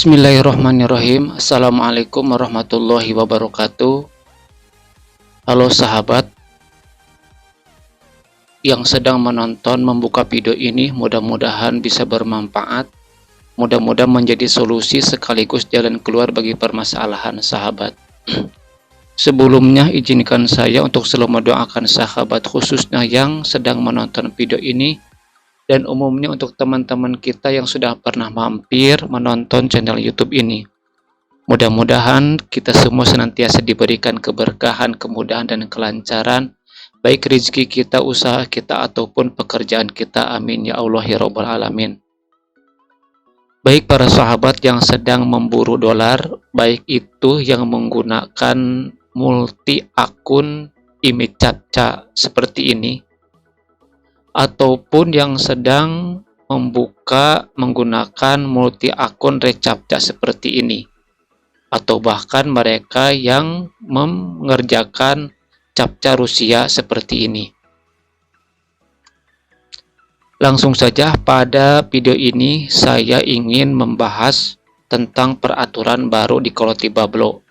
Bismillahirrahmanirrahim. Assalamualaikum warahmatullahi wabarakatuh. Halo sahabat yang sedang menonton membuka video ini, mudah-mudahan bisa bermanfaat. Mudah-mudahan menjadi solusi sekaligus jalan keluar bagi permasalahan sahabat. Sebelumnya izinkan saya untuk selalu mendoakan sahabat khususnya yang sedang menonton video ini, dan umumnya untuk teman-teman kita yang sudah pernah mampir menonton channel YouTube ini. Mudah-mudahan kita semua senantiasa diberikan keberkahan, kemudahan, dan kelancaran, baik rezeki kita, usaha kita, ataupun pekerjaan kita. Amin ya Allah ya Rabbal Alamin. Baik para sahabat yang sedang memburu dolar, baik itu yang menggunakan multi akun image captcha seperti ini, ataupun yang sedang menggunakan multi akun recaptcha seperti ini, atau bahkan mereka yang mengerjakan captcha Rusia seperti ini. Langsung saja pada video ini saya ingin membahas tentang peraturan baru di Kolotibablo.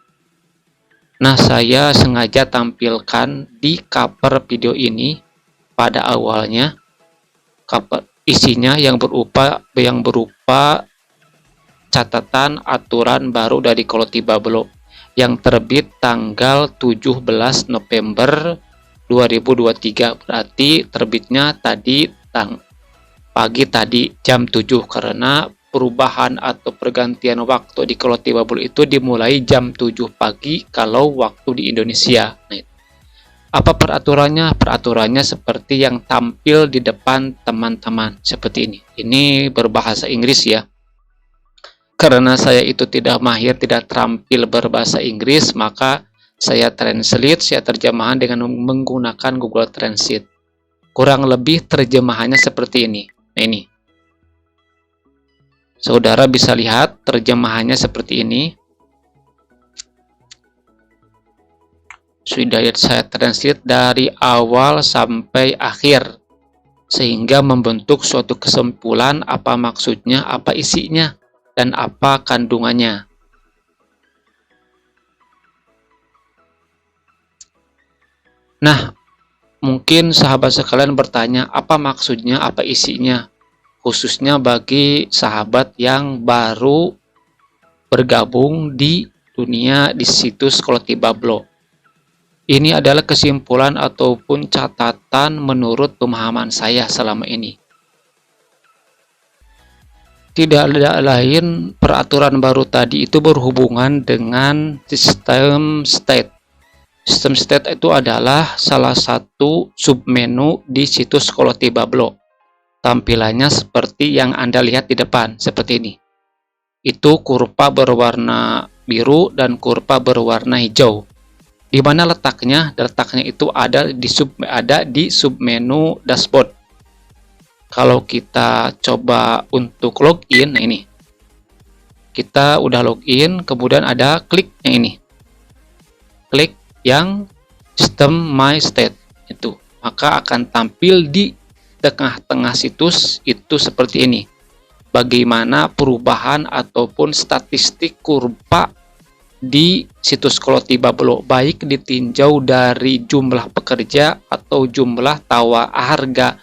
Nah, saya sengaja tampilkan di cover video ini pada awalnya isinya yang berupa catatan aturan baru dari Kolotibablo yang terbit tanggal 17 November 2023. Berarti terbitnya tadi pagi tadi jam 7, karena perubahan atau pergantian waktu di Kolotibablo itu dimulai jam 7 pagi kalau waktu di Indonesia. Nah, apa peraturannya? Peraturannya seperti yang tampil di depan teman-teman seperti ini. Ini berbahasa Inggris ya. Karena saya itu tidak mahir, tidak terampil berbahasa Inggris, maka saya translate, saya terjemahan dengan menggunakan Google Translate. Kurang lebih terjemahannya seperti ini. Nah, ini. Saudara bisa lihat terjemahannya seperti ini. Sudah saya translate dari awal sampai akhir, sehingga membentuk suatu kesimpulan apa maksudnya, apa isinya, dan apa kandungannya. Nah, mungkin sahabat sekalian bertanya, apa maksudnya, apa isinya, khususnya bagi sahabat yang baru bergabung di dunia di situs Kolotibablo. Ini adalah kesimpulan ataupun catatan menurut pemahaman saya selama ini. Tidak ada lain, peraturan baru tadi itu berhubungan dengan sistem state. Sistem state itu adalah salah satu submenu di situs Kolotibablo. Tampilannya seperti yang Anda lihat di depan, seperti ini. Itu kurva berwarna biru dan kurva berwarna hijau. Di mana letaknya? Letaknya itu ada di submenu dashboard. Kalau kita coba untuk login, nah ini. Kita udah login, kemudian ada klik yang ini. Klik yang sistem my state itu. Maka akan tampil di tengah-tengah situs itu seperti ini. Bagaimana perubahan ataupun statistik kurva di situs Kolotibablo, baik ditinjau dari jumlah pekerja atau jumlah harga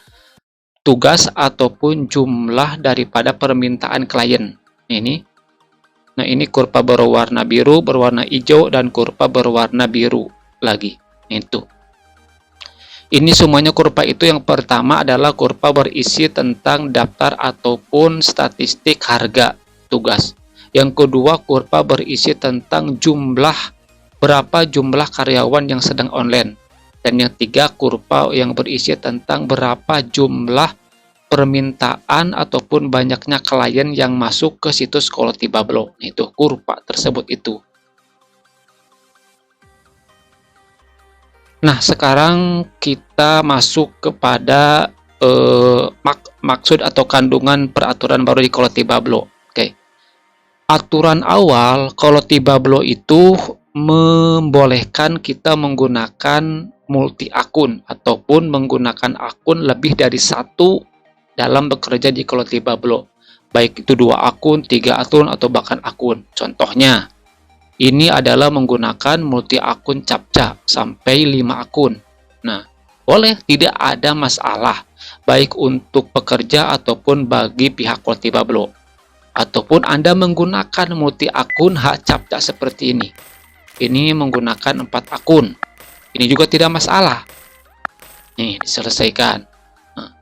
tugas ataupun jumlah daripada permintaan klien. Ini. Nah, ini kurva berwarna biru, berwarna hijau, dan kurva berwarna biru lagi. Itu. Ini semuanya kurva itu yang pertama adalah kurva berisi tentang daftar ataupun statistik harga tugas. Yang kedua, kurva berisi tentang berapa jumlah karyawan yang sedang online. Dan yang tiga, kurva yang berisi tentang berapa jumlah permintaan ataupun banyaknya klien yang masuk ke situs Kolotibablo. Itu kurva tersebut itu. Nah, sekarang kita masuk kepada maksud atau kandungan peraturan baru di Kolotibablo. Aturan awal Kolotibablo itu membolehkan kita menggunakan multi akun ataupun menggunakan akun lebih dari satu dalam bekerja di Kolotibablo. baik itu 2 akun, 3 akun, atau bahkan akun. Contohnya, ini adalah menggunakan multi akun captcha sampai 5 akun. Nah, boleh, tidak ada masalah, baik untuk pekerja ataupun bagi pihak Kolti Bablo. Ataupun Anda menggunakan multi akun hak captcha seperti ini. Ini menggunakan 4 akun. Ini juga tidak masalah. Nih, diselesaikan. Nah,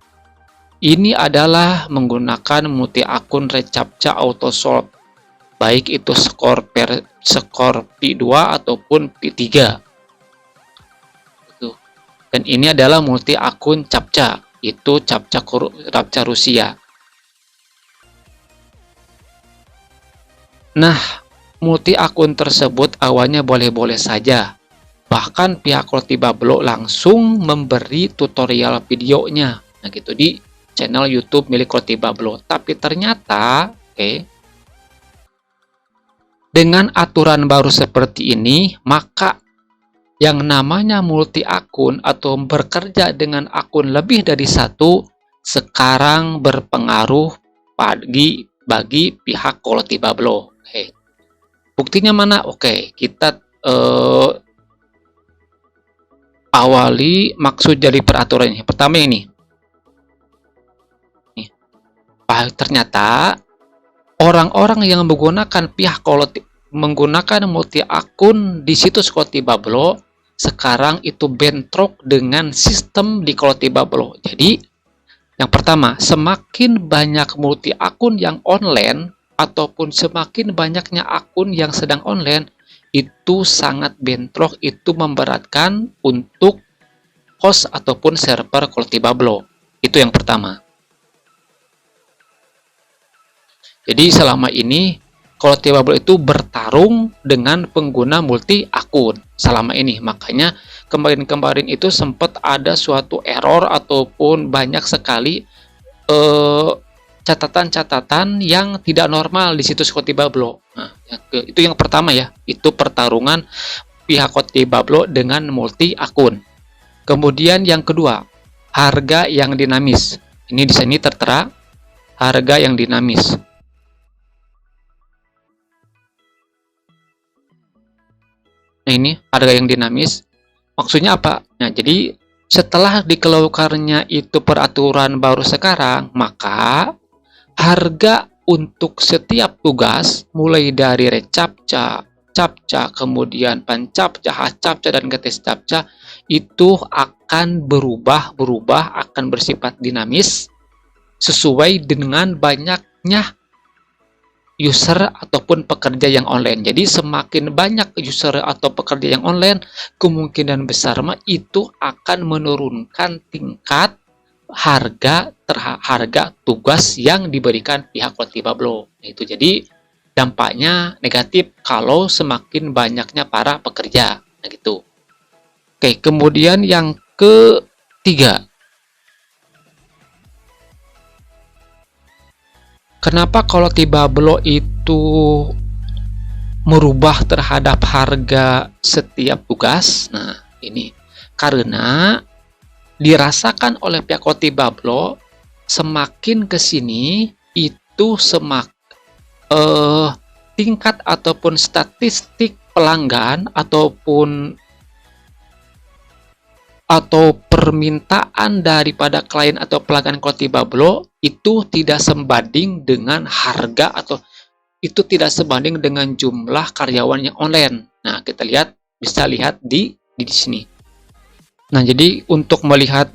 ini adalah menggunakan multi akun reCAPTCHA auto solve, baik itu skor P2 ataupun P3. Dan ini adalah multi akun captcha, itu captcha Rusia. Nah, multi akun tersebut awalnya boleh-boleh saja. Bahkan pihak Kolti Bablo langsung memberi tutorial videonya. Nah, gitu di channel YouTube milik Kolti Bablo. Tapi ternyata, dengan aturan baru seperti ini, maka yang namanya multi akun atau bekerja dengan akun lebih dari satu sekarang berpengaruh bagi pihak Kolti Bablo. Buktinya mana? Kita awali maksud dari peraturannya. Pertama ini. Ternyata orang-orang yang menggunakan multi akun di situs Kolti Bablo sekarang itu bentrok dengan sistem di Kolti Bablo. Jadi, yang pertama, semakin banyak multi akun yang online ataupun semakin banyaknya akun yang sedang online, itu sangat bentrok, itu memberatkan untuk host ataupun server Kolti Bablo. Itu yang pertama. Jadi selama ini Kolti Bablo itu bertarung dengan pengguna multi akun selama ini. Makanya kemarin-kemarin itu sempat ada suatu error ataupun banyak sekali catatan-catatan yang tidak normal di situs Kolti Bablo. Nah, itu yang pertama ya, itu pertarungan pihak Kolti Bablo dengan multi akun. Kemudian yang kedua, harga yang dinamis. Ini di sini tertera harga yang dinamis. Nah, ini harga yang dinamis. Maksudnya apa? Nah, jadi setelah dikeluarkannya itu peraturan baru sekarang, maka harga untuk setiap tugas mulai dari reCAPTCHA, CAPTCHA, kemudian PanCAPTCHA, HCAPTCHA, dan GTS CAPTCHA itu akan berubah, akan bersifat dinamis sesuai dengan banyaknya user ataupun pekerja yang online. Jadi semakin banyak user atau pekerja yang online, kemungkinan besar itu akan menurunkan tingkat harga tugas yang diberikan pihak Kolti Bablo. Itu jadi dampaknya negatif kalau semakin banyaknya para pekerja. Nah, gitu. Kemudian yang ketiga, kenapa Kolti Bablo itu merubah terhadap harga setiap tugas? Nah, ini karena dirasakan oleh pihak Kolti Bablo semakin kesini itu tingkat ataupun statistik pelanggan ataupun permintaan daripada klien atau pelanggan Kolti Bablo itu tidak sebanding dengan harga atau itu tidak sebanding dengan jumlah karyawan yang online. Nah, kita bisa lihat di sini. Nah, jadi untuk melihat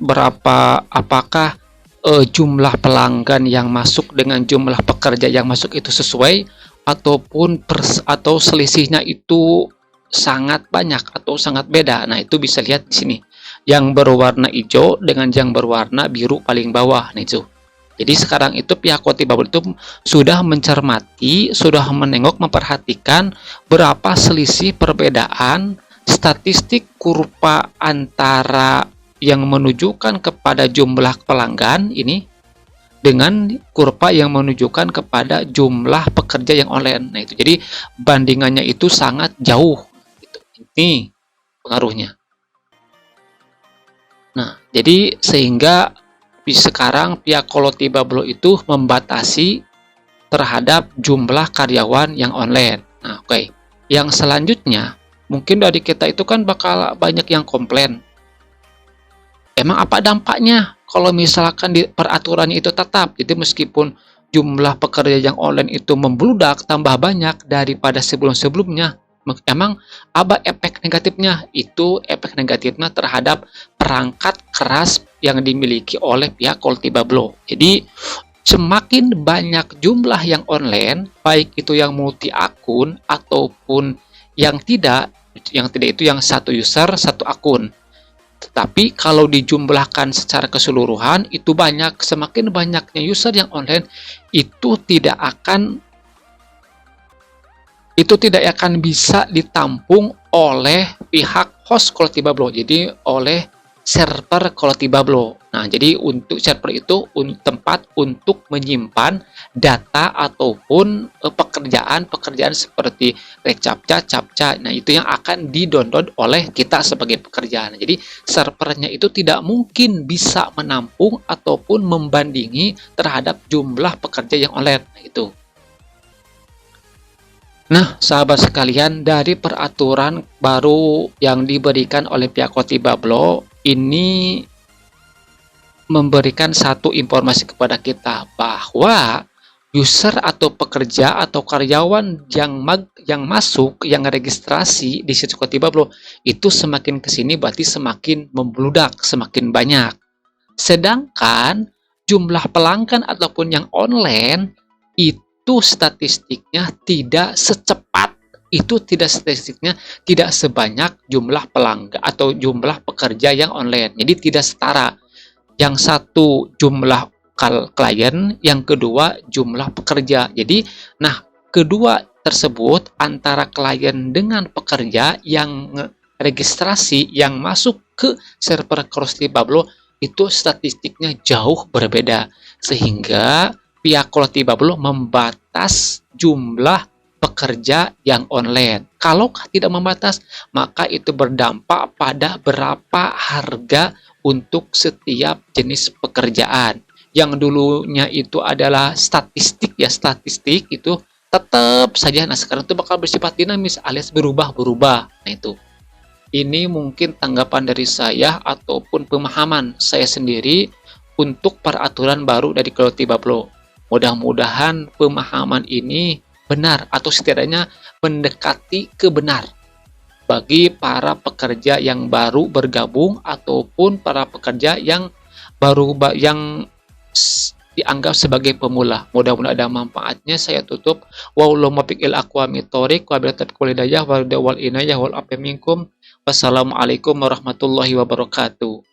apakah jumlah pelanggan yang masuk dengan jumlah pekerja yang masuk itu sesuai atau selisihnya itu sangat banyak atau sangat beda. Nah, itu bisa lihat di sini. Yang berwarna hijau dengan yang berwarna biru paling bawah. Nah, itu. Jadi sekarang itu pihak Kolti Bablo itu sudah mencermati, sudah menengok, memperhatikan berapa selisih perbedaan statistik kurva antara yang menunjukkan kepada jumlah pelanggan ini dengan kurva yang menunjukkan kepada jumlah pekerja yang online. Nah, itu jadi bandingannya itu sangat jauh. Ini pengaruhnya. Nah, jadi sehingga sekarang pihak Kolti Bablo itu membatasi terhadap jumlah karyawan yang online. Nah, oke. Yang selanjutnya, mungkin dari kita itu kan bakal banyak yang komplain. Emang apa dampaknya kalau misalkan di peraturannya itu tetap? Jadi meskipun jumlah pekerja yang online itu membludak tambah banyak daripada sebelum-sebelumnya, emang apa efek negatifnya? Itu efek negatifnya terhadap perangkat keras yang dimiliki oleh pihak Quality Bablo. Jadi semakin banyak jumlah yang online, baik itu yang multi akun ataupun yang tidak itu yang satu user satu akun. Tetapi kalau dijumlahkan secara keseluruhan itu banyak, semakin banyaknya user yang online itu tidak akan bisa ditampung oleh pihak host Quality Bablo, jadi oleh server Quality Bablo. Nah, jadi untuk server itu tempat untuk menyimpan data ataupun pekerjaan-pekerjaan seperti recaptcha, captcha. Nah, itu yang akan di-download oleh kita sebagai pekerja. Nah, jadi servernya itu tidak mungkin bisa menampung ataupun membandingi terhadap jumlah pekerja yang online. Nah, itu. Nah, sahabat sekalian, dari peraturan baru yang diberikan oleh pihak Quality Bablo, ini memberikan satu informasi kepada kita bahwa user atau pekerja atau karyawan yang masuk, yang registrasi di situs Quality Bablo itu semakin kesini berarti semakin membludak, semakin banyak. Sedangkan jumlah pelanggan ataupun yang online itu statistiknya tidak sebanyak jumlah pelanggan atau jumlah pekerja yang online. Jadi tidak setara. Yang satu jumlah klien, yang kedua jumlah pekerja. Jadi, nah, kedua tersebut antara klien dengan pekerja yang registrasi yang masuk ke server Quality Bablo itu statistiknya jauh berbeda, sehingga pihak Quality Bablo membatas jumlah pekerja yang online. Kalau tidak membatas, maka itu berdampak pada berapa harga untuk setiap jenis pekerjaan. Yang dulunya itu adalah statistik itu tetap saja. Nah, sekarang itu bakal bersifat dinamis alias berubah-berubah. Nah, itu. Ini mungkin tanggapan dari saya ataupun pemahaman saya sendiri untuk peraturan baru dari Quality Bablo. Mudah-mudahan pemahaman ini benar atau setidaknya mendekati kebenar bagi para pekerja yang baru bergabung ataupun para pekerja yang dianggap sebagai pemula. Mudah-mudahan ada manfaatnya. Saya tutup. Wallahu muwaffiq ila aqwamit thoriq wa billahi taufiq wal hidayah wal inayah wal afa minkum. Wassalamualaikum warahmatullahi wabarakatuh.